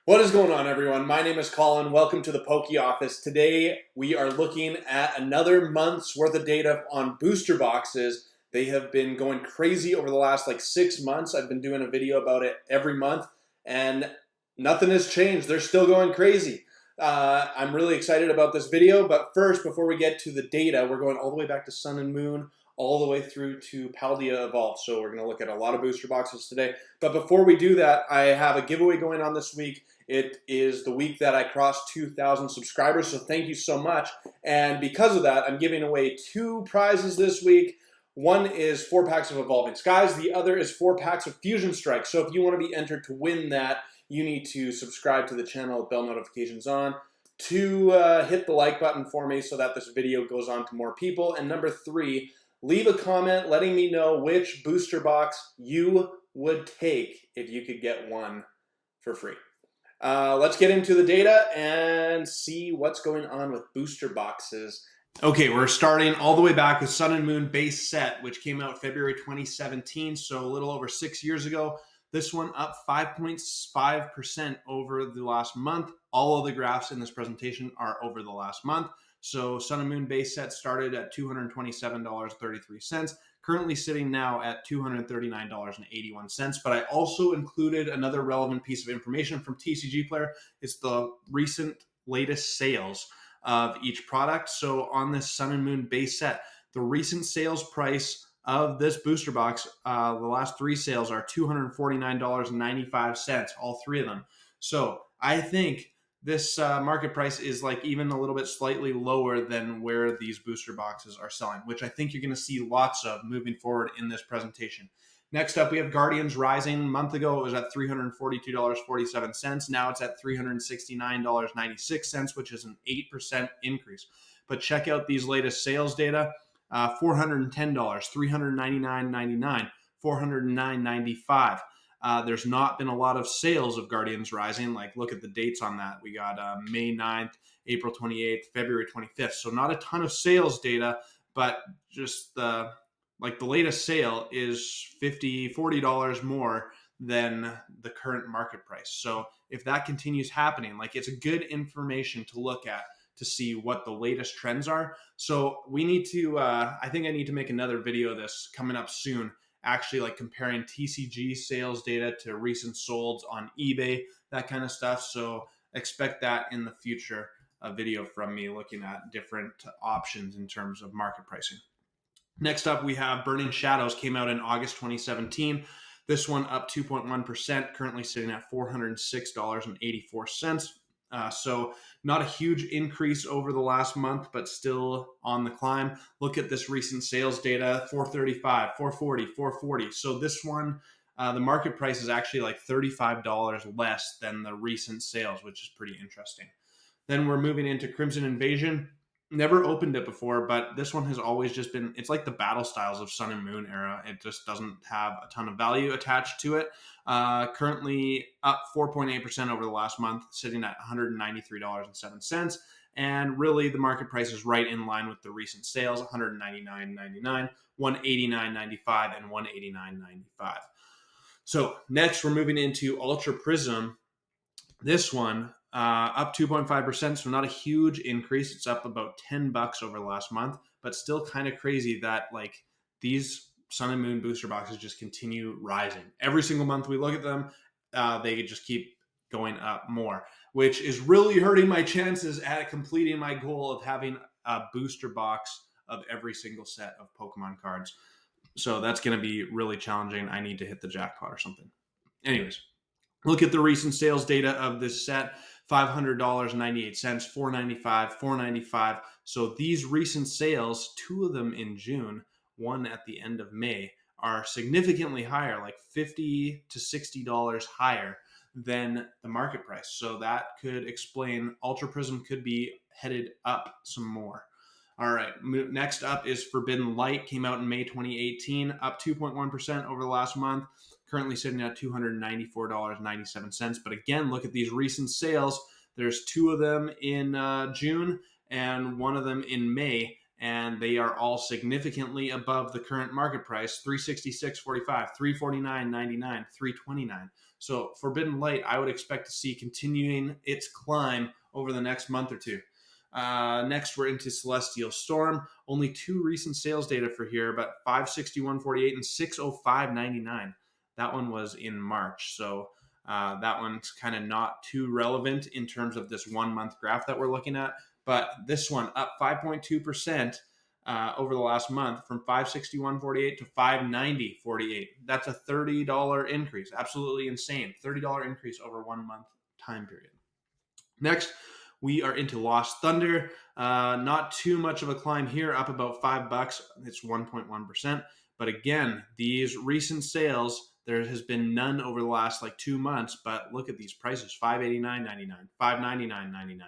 What is going on, everyone? My name is Colin. Welcome to the Pokey Office. Today we are looking at another month's worth of data on booster boxes. They have been going crazy over the last 6 months. I've been doing a video about it every month and nothing has changed. They're still going crazy. I'm really excited about this video, but first, before we get to the data, we're going all the way back to Sun and Moon, all the way through to Paldea Evolved. So we're going to look at a lot of booster boxes today. But before we do that, I have a giveaway going on this week. It is the week that I crossed 2,000 subscribers, so thank you so much. And because of that, I'm giving away 2 prizes this week. One is 4 packs of Evolving Skies. The other is 4 packs of Fusion Strike. So if you want to be entered to win that, you need to subscribe to the channel with bell notifications on, to hit the like button for me so that this video goes on to more people. And number 3, leave a comment letting me know which booster box you would take if you could get one for free. Let's get into the data and see what's going on with booster boxes. Okay, we're starting all the way back with Sun and Moon base set, which came out February 2017, so a little over 6 years ago. This one up 5.5% over the last month. All of the graphs in this presentation are over the last month. So Sun and Moon base set started at $227.33. Currently sitting now at $239.81. But I also included another relevant piece of information from TCG Player. It's the recent latest sales of each product. So on this Sun and Moon base set, the recent sales price of this booster box, the last 3 sales are $249.95, all 3 of them. So I think this market price is even a little bit slightly lower than where these booster boxes are selling, which I think you're going to see lots of moving forward in this presentation. Next up, we have Guardians Rising. A month ago, it was at $342.47. Now it's at $369.96, which is an 8% increase. But check out these latest sales data. $410, $399.99, $409.95. There's not been a lot of sales of Guardians Rising. Look at the dates on that. We got May 9th, April 28th, February 25th. So not a ton of sales data, but just the latest sale is $40 more than the current market price. So if that continues happening, it's a good information to look at to see what the latest trends are. So we need to, I think I need to make another video of this coming up soon, actually comparing TCG sales data to recent solds on eBay, that kind of stuff. So expect that in the future, a video from me looking at different options in terms of market pricing. Next up, we have Burning Shadows, came out in August 2017. This one up 2.1%, currently sitting at $406.84. So not a huge increase over the last month, but still on the climb. Look at this recent sales data, 435, 440, 440. So this one, the market price is actually $35 less than the recent sales, which is pretty interesting. Then we're moving into Crimson Invasion. Never opened it before, but this one has always just been, it's like the battle styles of Sun and Moon era. It just doesn't have a ton of value attached to it. Currently up 4.8% over the last month, sitting at $193.07. And really the market price is right in line with the recent sales, $199.99, $189.95, and $189.95. So next we're moving into Ultra Prism. This one, up 2.5%, so not a huge increase. It's up about $10 over the last month, but still kind of crazy that these Sun and Moon booster boxes just continue rising. Every single month we look at them, they just keep going up more, which is really hurting my chances at completing my goal of having a booster box of every single set of Pokemon cards. So that's going to be really challenging. I need to hit the jackpot or something. Anyways, look at the recent sales data of this set. $500.98, $495, $495. So these recent sales, 2 of them in June, 1 at the end of May, are significantly higher, $50 to $60 higher than the market price. So that could explain Ultra Prism could be headed up some more. All right, next up is Forbidden Light, came out in May 2018, up 2.1% over the last month. Currently sitting at $294.97. But again, look at these recent sales. There's 2 of them in June and 1 of them in May. and they are all significantly above the current market price: 366.45, 349.99, 329. So Forbidden Light, I would expect to see continuing its climb over the next month or two. Next, we're into Celestial Storm. Only two recent sales data for here, but 561.48 and 605.99. That one was in March, so that one's kind of not too relevant in terms of this 1 month graph that we're looking at. But this one up 5.2% over the last month, from 561.48 to 590.48. That's a $30 increase. Absolutely insane. $30 increase over 1 month time period. Next, we are into Lost Thunder. Not too much of a climb here, up about $5. It's 1.1%. But again, these recent sales, there has been none over the last 2 months. But look at these prices: $589.99, $599.99,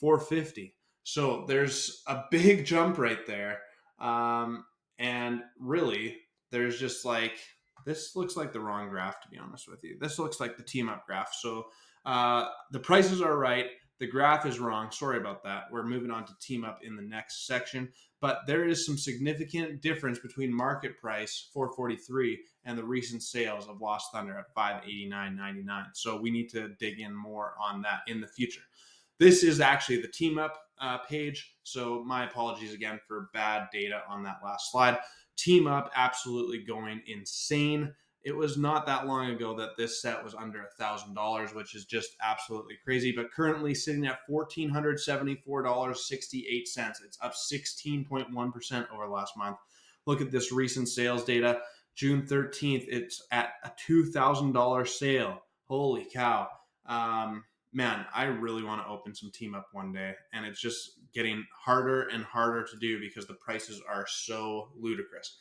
$450. So there's a big jump right there. And really, there's just this looks like the wrong graph, to be honest with you. This looks like the team up graph. So the prices are right. The graph is wrong. Sorry about that. We're moving on to team up in the next section. But there is some significant difference between market price 443 and the recent sales of Lost Thunder at 589.99. So we need to dig in more on that in the future. This is actually the team up page. So my apologies again for bad data on that last slide. Team up absolutely going insane. It was not that long ago that this set was under $1,000, which is just absolutely crazy. But currently sitting at $1,474.68. It's up 16.1% over last month. Look at this recent sales data. June 13th, it's at a $2,000 sale. Holy cow. Man, I really want to open some team up one day. And it's just getting harder and harder to do because the prices are so ludicrous.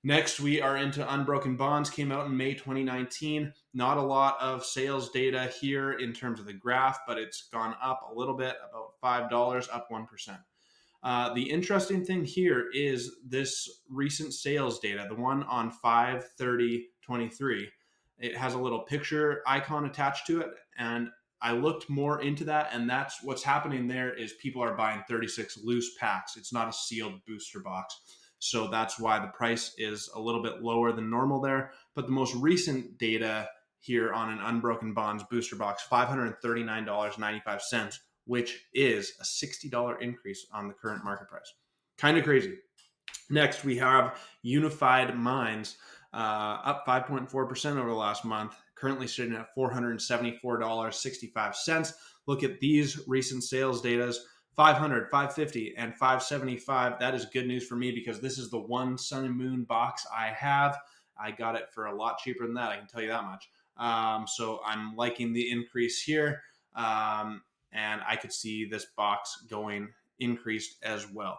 Next, we are into Unbroken Bonds. Came out in May 2019. Not a lot of sales data here in terms of the graph, but it's gone up a little bit, about $5, up 1%. The interesting thing here is this recent sales data, the one on 5/30/23. It has a little picture icon attached to it, and I looked more into that, and that's what's happening there is people are buying 36 loose packs. It's not a sealed booster box. So that's why the price is a little bit lower than normal there. But the most recent data here on an Unbroken Bonds booster box, $539.95, which is a $60 increase on the current market price. Kind of crazy. Next, we have Unified Minds, up 5.4% over the last month, currently sitting at $474.65. Look at these recent sales data. 500, 550, and 575. That is good news for me because this is the one Sun and Moon box I have. I got it for a lot cheaper than that, I can tell you that much. So I'm liking the increase here, and I could see this box going increased as well.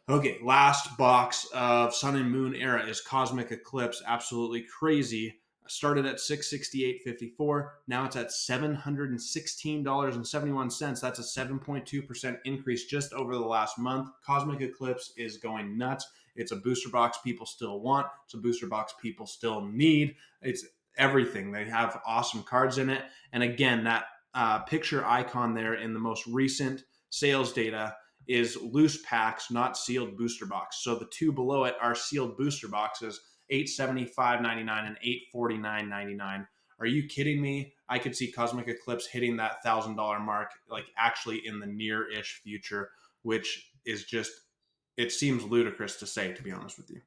Okay, last box of Sun and Moon era is Cosmic Eclipse. Absolutely crazy. Started at $668.54. Now it's at $716.71. That's a 7.2% increase just over the last month. Cosmic Eclipse is going nuts. It's a booster box people still want. It's a booster box people still need. It's everything. They have awesome cards in it. And again, that picture icon there in the most recent sales data is loose packs, not sealed booster box. So the two below it are sealed booster boxes. $875.99 and $849.99. Are you kidding me? I could see Cosmic Eclipse hitting that $1,000 mark, actually in the near-ish future, which is just, it seems ludicrous to say, to be honest with you.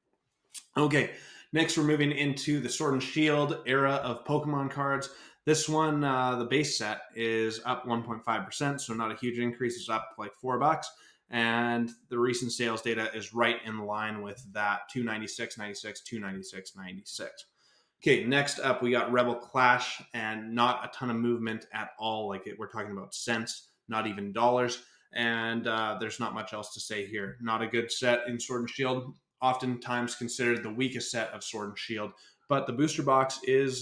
Okay, next we're moving into the Sword and Shield era of Pokemon cards. This one, the base set is up 1.5%, so not a huge increase. It's up $4. And the recent sales data is right in line with that, $296.96, $296.96. Okay, next up we got Rebel Clash, and not a ton of movement at all. We're talking about cents, not even dollars. And there's not much else to say here. Not a good set in Sword and Shield. Oftentimes considered the weakest set of Sword and Shield, but the booster box has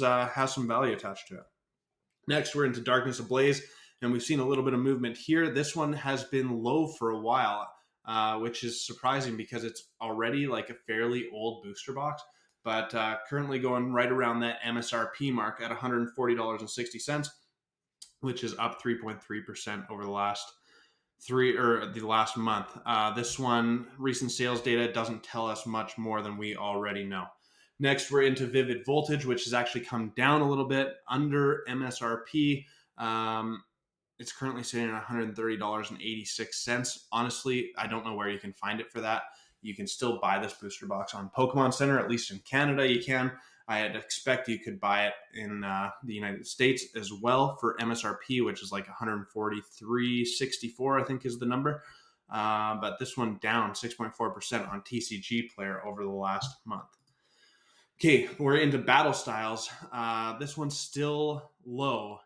some value attached to it. Next, we're into Darkness Ablaze. And we've seen a little bit of movement here. This one has been low for a while, which is surprising because it's already a fairly old booster box, but currently going right around that MSRP mark at $140.60, which is up 3.3% over the last the last month. This one, recent sales data doesn't tell us much more than we already know. Next, we're into Vivid Voltage, which has actually come down a little bit under MSRP. It's currently sitting at $130.86. Honestly, I don't know where you can find it for that. You can still buy this booster box on Pokemon Center, at least in Canada you can. I'd expect you could buy it in the United States as well for MSRP, which is like $143.64, I think is the number. But this one down 6.4% on TCG Player over the last month. Okay, we're into battle styles. This one's still low.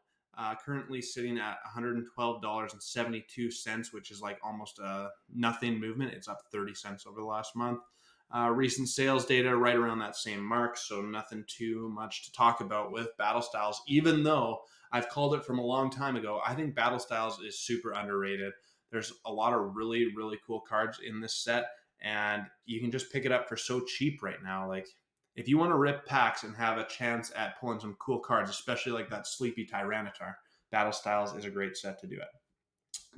Currently sitting at $112.72, which is like almost a nothing movement. It's up 30 cents over the last month. Recent sales data right around that same mark, so nothing too much to talk about with battle styles, even though I've called it from a long time ago. I think battle styles is super underrated. There's a lot of really, really cool cards in this set, and you can just pick it up for so cheap right now. Like, if you want to rip packs and have a chance at pulling some cool cards, especially like that Sleepy Tyranitar, Battle Styles is a great set to do it.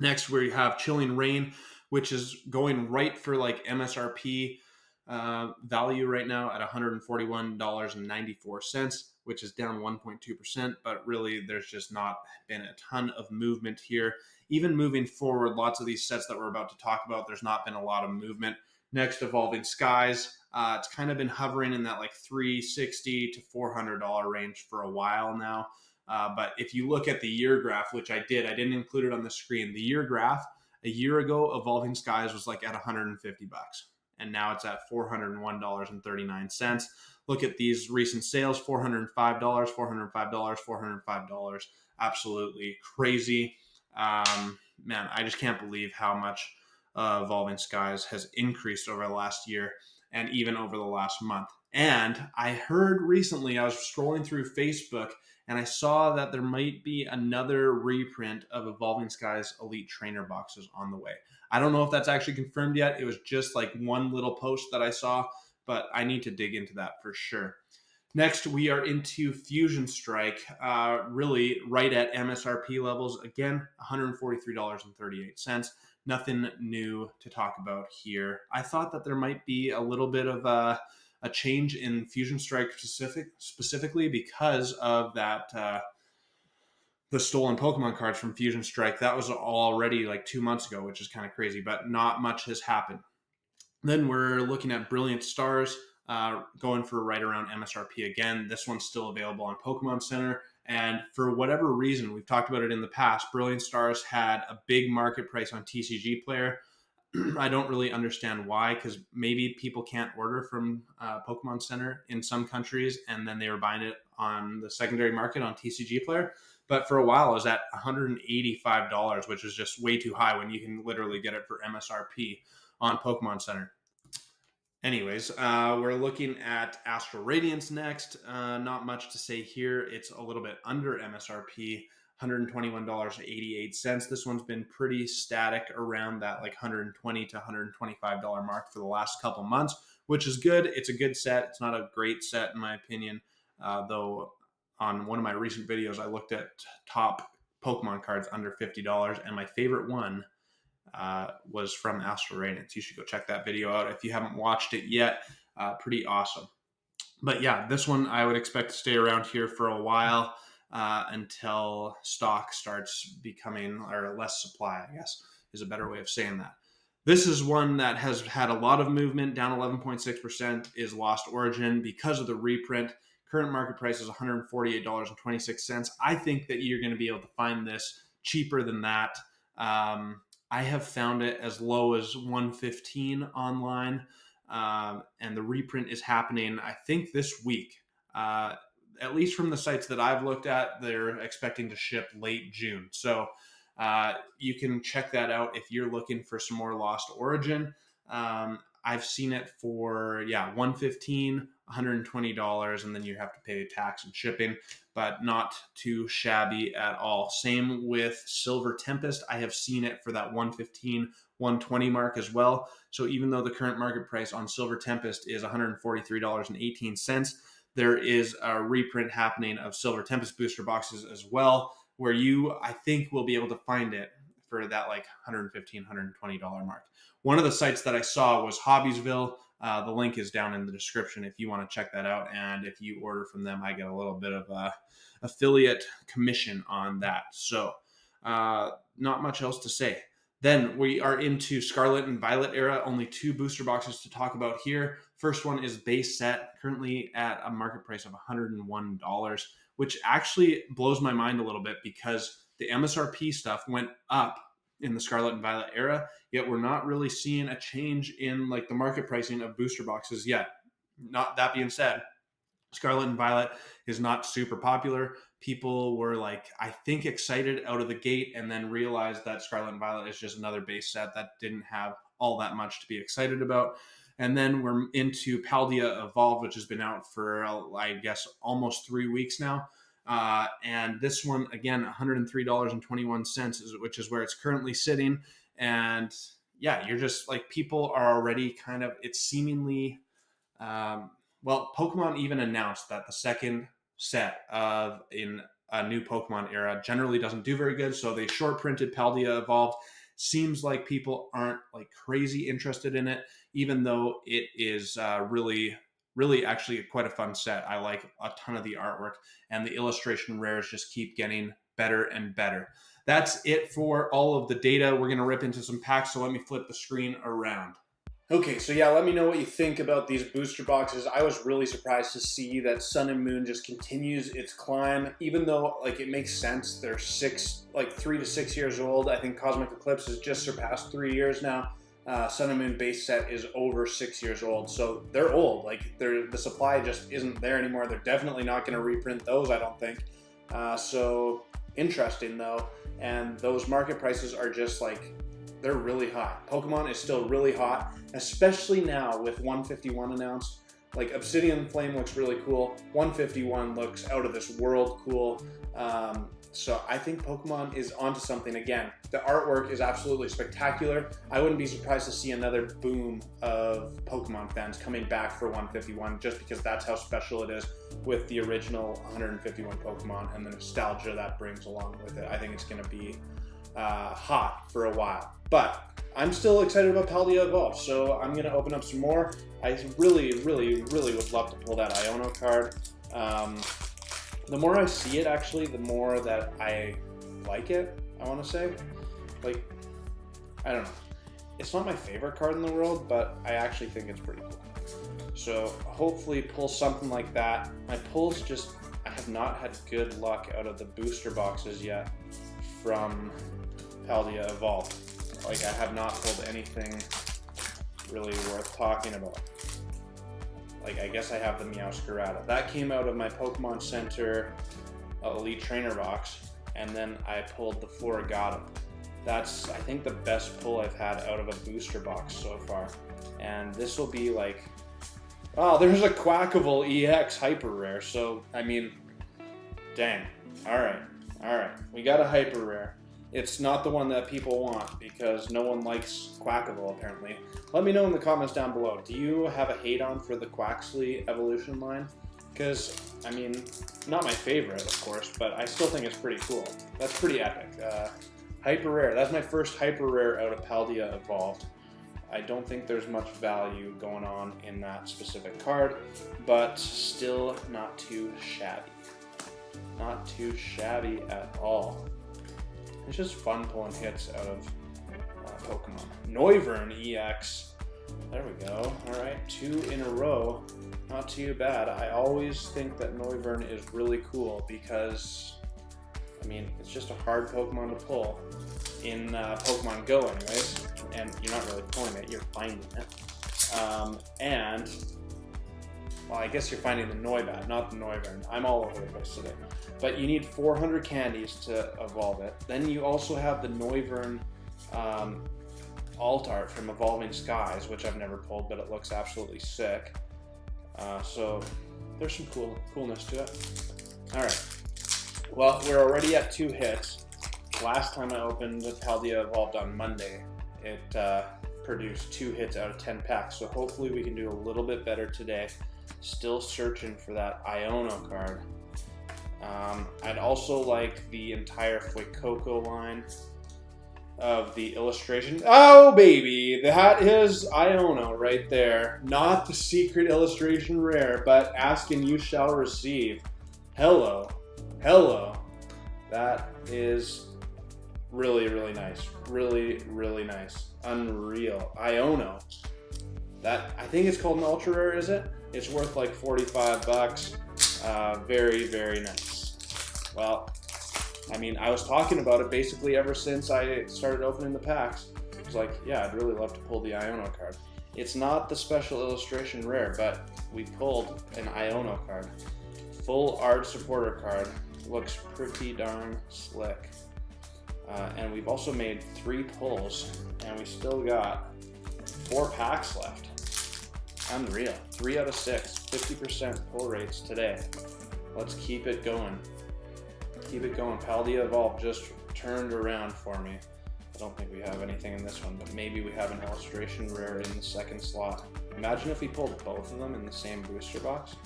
Next, we have Chilling Rain, which is going right for like MSRP value right now at $141.94, which is down 1.2%. But really, there's just not been a ton of movement here. Even moving forward, lots of these sets that we're about to talk about, there's not been a lot of movement. Next, Evolving Skies. It's kind of been hovering in that like $360 to $400 range for a while now. But if you look at the year graph, which I didn't include it on the screen. The year graph, a year ago, Evolving Skies was like at $150. And now it's at $401.39. Look at these recent sales, $405, $405, $405. Absolutely crazy. Man, I just can't believe how much Evolving Skies has increased over the last year and even over the last month. And I heard recently, I was scrolling through Facebook and I saw that there might be another reprint of Evolving Skies Elite Trainer boxes on the way. I don't know if that's actually confirmed yet. It was just like one little post that I saw, but I need to dig into that for sure. Next, we are into Fusion Strike, really right at MSRP levels. Again, $143.38. Nothing new to talk about here. I thought that there might be a little bit of a change in Fusion Strike specifically because of that the stolen Pokemon cards from Fusion Strike. That was already like 2 months ago, which is kind of crazy, but not much has happened. Then we're looking at Brilliant Stars, going for right around MSRP again. This one's still available on Pokemon Center. And for whatever reason, we've talked about it in the past, Brilliant Stars had a big market price on TCG Player. I don't really understand why, because maybe people can't order from Pokemon Center in some countries, and then they were buying it on the secondary market on TCG Player. But for a while, it was at $185, which is just way too high when you can literally get it for MSRP on Pokemon Center. Anyways, we're looking at Astral Radiance next. Not much to say here. It's a little bit under MSRP, $121.88. This one's been pretty static around that like $120 to $125 mark for the last couple months, which is good. It's a good set. It's not a great set in my opinion, though on one of my recent videos, I looked at top Pokemon cards under $50, and my favorite one was from Astral Radiance. You should go check that video out if you haven't watched it yet. Pretty awesome. But yeah, this one I would expect to stay around here for a while until stock starts becoming, or less supply, I guess, is a better way of saying that. This is one that has had a lot of movement, down 11.6%, is Lost Origin because of the reprint. Current market price is $148.26. I think that you're going to be able to find this cheaper than that. I have found it as low as $115 online, and the reprint is happening, I think, this week. At least from the sites that I've looked at, they're expecting to ship late June. So you can check that out if you're looking for some more Lost Origin. I've seen it for, $115, $120, and then you have to pay tax and shipping, but not too shabby at all. Same with Silver Tempest. I have seen it for that $115, $120 mark as well. So even though the current market price on Silver Tempest is $143.18, there is a reprint happening of Silver Tempest booster boxes as well, where you, I think, will be able to find it for that like $115, $120 mark. One of the sites that I saw was Hobbiesville. The link is down in the description if you want to check that out. And if you order from them, I get a little bit of a affiliate commission on that. So not much else to say. Then we are into Scarlet and Violet era. Only 2 booster boxes to talk about here. First one is base set, currently at a market price of $101, which actually blows my mind a little bit because the MSRP stuff went up in the Scarlet and Violet era, yet we're not really seeing a change in like the market pricing of booster boxes yet. Not that being said, Scarlet and Violet is not super popular. People were like, I think, excited out of the gate and then realized that Scarlet and Violet is just another base set that didn't have all that much to be excited about. And then we're into Paldea Evolved, which has been out for, I guess, almost 3 weeks now. And this one, again, $103.21, which is where it's currently sitting. And yeah, you're just like, people are already kind of, it's seemingly, well, Pokemon even announced that the second set of in a new Pokemon era generally doesn't do very good. So they short printed Paldea Evolved. Seems like people aren't like crazy interested in it, even though it is really actually quite a fun set. I like a ton of the artwork, and the illustration rares just keep getting better and better. That's it for all of the data. We're going to rip into some packs, so let me flip the screen around. Okay, so yeah, let me know what you think about these booster boxes. I was really surprised to see that Sun and Moon just continues its climb, even though like it makes sense. They're 3 to 6 years old. I think Cosmic Eclipse has just surpassed 3 years now. Sun and Moon base set is over 6 years old, so they're old. Like the supply just isn't there anymore. They're definitely not going to reprint those, I don't think. So interesting though, and those market prices are just like, they're really hot. Pokemon is still really hot, especially now with 151 announced. Like Obsidian Flame looks really cool. 151 looks out of this world cool. So I think Pokemon is onto something again. The artwork is absolutely spectacular. I wouldn't be surprised to see another boom of Pokemon fans coming back for 151 just because that's how special it is with the original 151 Pokemon and the nostalgia that brings along with it. I think it's going to be hot for a while. But I'm still excited about Paldea Evolved, so I'm going to open up some more. I really would love to pull that Iono card. The more I see it, actually, the more that I like it, I want to say. Like, I don't know. It's not my favorite card in the world, but I actually think it's pretty cool. So hopefully pull something like that. My pulls just, I have not had good luck out of the booster boxes yet from Paldea Evolved. Like, I have not pulled anything really worth talking about. Like, I guess I have the Meowscarada. That came out of my Pokemon Center Elite Trainer box, and then I pulled the Floragato. That's, I think, the best pull I've had out of a booster box so far. And this will be like, oh, there's a Quackable EX Hyper Rare. So, I mean, dang. All right. We got a Hyper Rare. It's not the one that people want because no one likes Quackable, apparently. Let me know in the comments down below. Do you have a hate on for the Quaxly evolution line? Because, I mean, not my favorite, of course, but I still think it's pretty cool. That's pretty epic. Hyper Rare. That's my first Hyper Rare out of Paldea Evolved. I don't think there's much value going on in that specific card, but still not too shabby. Not too shabby at all. It's just fun pulling hits out of Pokemon. Noivern EX. There we go. All right, 2 in a row. Not too bad. I always think that Noivern is really cool because, I mean, it's just a hard Pokemon to pull in Pokemon Go anyways. And you're not really pulling it, you're finding it. And, well, I guess you're finding the Noibat, not the Noivern. I'm all over the place today. But you need 400 candies to evolve it. Then you also have the Noivern alt art from Evolving Skies, which I've never pulled, but it looks absolutely sick. So there's some coolness to it. All right. Well, we're already at 2 hits. Last time I opened the Paldea Evolved on Monday, it produced 2 hits out of 10 packs. So hopefully we can do a little bit better today. Still searching for that Iono card. I'd also like the entire Fuecoco line. of the illustration. Oh, baby, that is Iono right there. Not the secret illustration rare, but ask and you shall receive. Hello. Hello. That is really, really nice. Really, really nice. Unreal. Iono. That, I think it's called an ultra rare, is it? It's worth like 45 bucks. Very, very nice. Well, I mean, I was talking about it basically ever since I started opening the packs. I was like, yeah, I'd really love to pull the Iono card. It's not the special illustration rare, but we pulled an Iono card. Full art supporter card. Looks pretty darn slick. And we've also made 3 pulls, and we still got 4 packs left. Unreal. 3 out of 6. 50% pull rates today. Let's keep it going. Keep it going. Paldea Evolved just turned around for me. I don't think we have anything in this one, but maybe we have an illustration rare in the second slot. Imagine if we pulled both of them in the same booster box.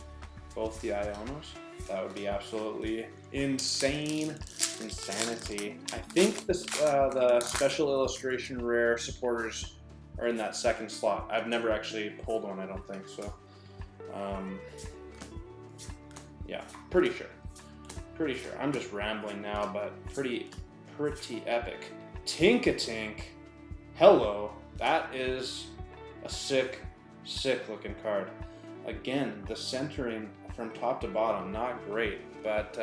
Both the Ionos. That would be absolutely insane. Insanity. I think this, the special illustration rare supporters are in that second slot. I've never actually pulled one, I don't think, so. Yeah, pretty sure. Pretty sure. I'm just rambling now, but pretty epic. Tink-a-Tink. Hello. That is a sick looking card. Again, the centering from top to bottom, not great, but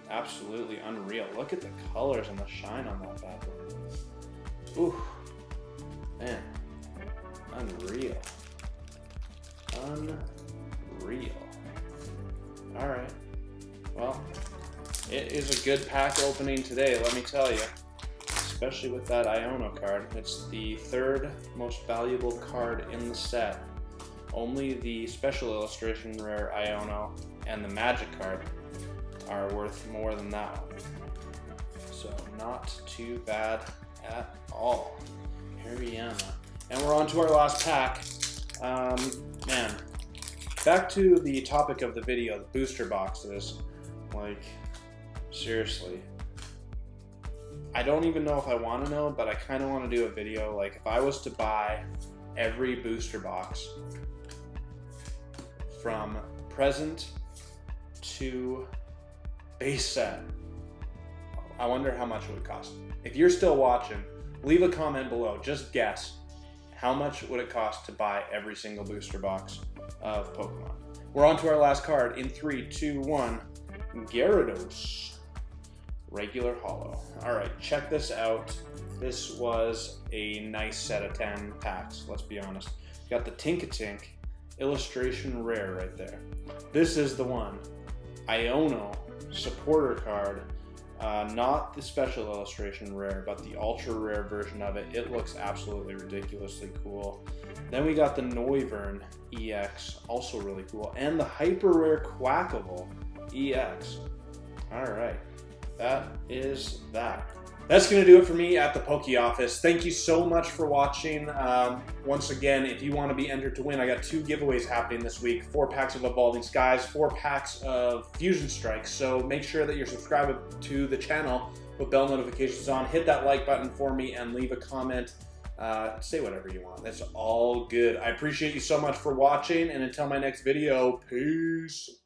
absolutely unreal. Look at the colors and the shine on that bad boy. Ooh, man, unreal. Unreal. All right, well, it is a good pack opening today, let me tell you. Especially with that Iono card. It's the 3rd most valuable card in the set. Only the special illustration rare Iono and the magic card are worth more than that one. So not too bad at all. Hariyama. And we're on to our last pack. Man, back to the topic of the video, the booster boxes. Like, seriously. I don't even know if I want to know, but I kind of want to do a video. Like, if I was to buy every booster box from present to base set, I wonder how much it would cost. If you're still watching, leave a comment below. Just guess. How much would it cost to buy every single booster box of Pokemon? We're on to our last card in 3, 2, 1. Gyarados. Regular holo. Alright, check this out. This was a nice set of 10 packs, let's be honest. Got the Tink-a-Tink illustration rare right there. This is the one. Iono supporter card. Not the special illustration rare, but the ultra rare version of it. It looks absolutely ridiculously cool. Then we got the Noivern EX, also really cool. And the hyper rare Quackable EX. Alright. That is that. That's going to do it for me at the Poke Office. Thank you so much for watching. Once again, if you want to be entered to win, I got 2 giveaways happening this week. 4 packs of Evolving Skies, 4 packs of Fusion Strikes. So make sure that you're subscribed to the channel with bell notifications on. Hit that like button for me and leave a comment. Say whatever you want. That's all good. I appreciate you so much for watching, and until my next video, peace.